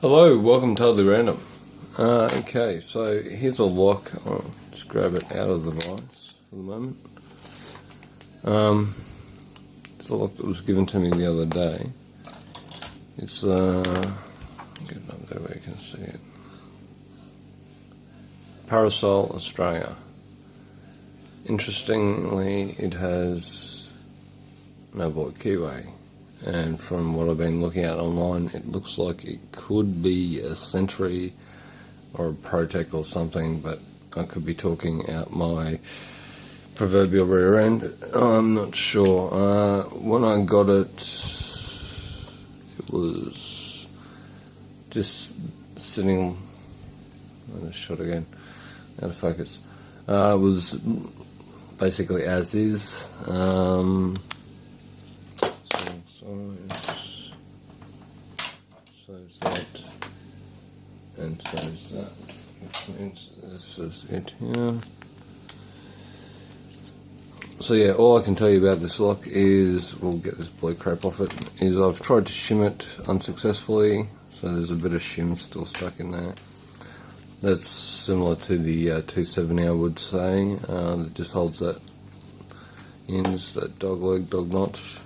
Hello, welcome to Totally Random. Okay, so here's a lock. I'll just grab it out of the device for the moment. It's a lock that was given to me the other day. It's get it up there where you can see it. Parasole Australia. Interestingly, it has an Abloy keyway. And from what I've been looking at online, it looks like it could be a Sentry or a Protec or something, but I could be talking out my proverbial rear end. I'm not sure. When I got it, it was just sitting. I just shot again, out of focus. It was basically as is. So's that, and so's that, which means this is it here. So yeah, all I can tell you about this lock is, we'll get this blue crap off it, is I've tried to shim it unsuccessfully, so there's a bit of shim still stuck in there. That's similar to the 270, I would say, that just holds that in, just that dog leg, dog notch.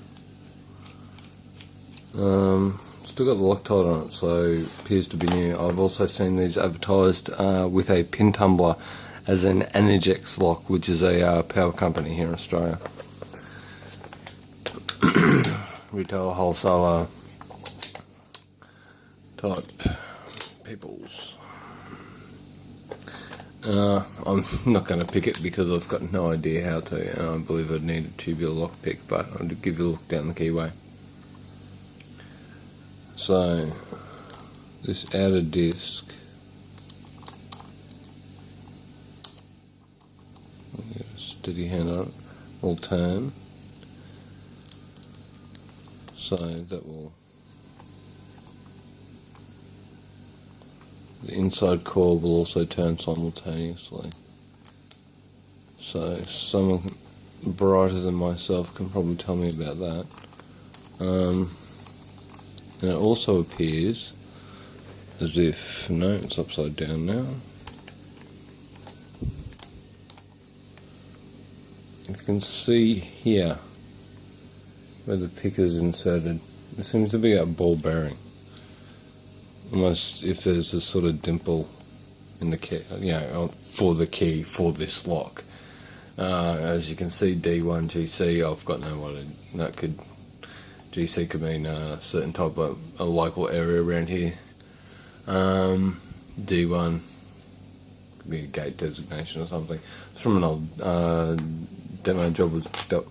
Still got the Loctite on it, so appears to be new. I've also seen these advertised with a pin tumbler as an AN ENERGEX LOCK, which is a power company here in Australia. Retail wholesaler type peoples. I'm not going to pick it because I've got no idea how to, and I believe I'd need a tubular lock pick, but I'll give you a look down the keyway. So, this outer disc, steady hand on it, will turn, so that will, the inside core will also turn simultaneously. So someone brighter than myself can probably tell me about that. And it also appears as if, no, it's upside down now. You can see here where the pick is inserted, there seems to be a ball bearing. Almost if there's a sort of dimple in the key, you know, for the key for this lock. As you can see, D1 GC, I've got no idea. That could, GC could mean a certain type of a local area around here. D1 could be a gate designation or something. It's from an old demo job was picked up.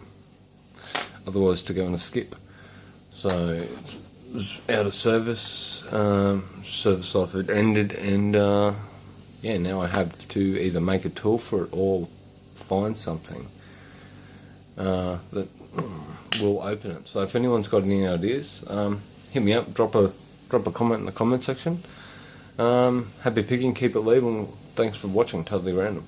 Otherwise to go on a skip. So it was out of service. Service life had ended, and yeah, now I have to either make a tool for it or find something that will open it. So if anyone's got any ideas, hit me up, drop a comment in the comment section. Happy picking, keep it legal, and thanks for watching Totally Random.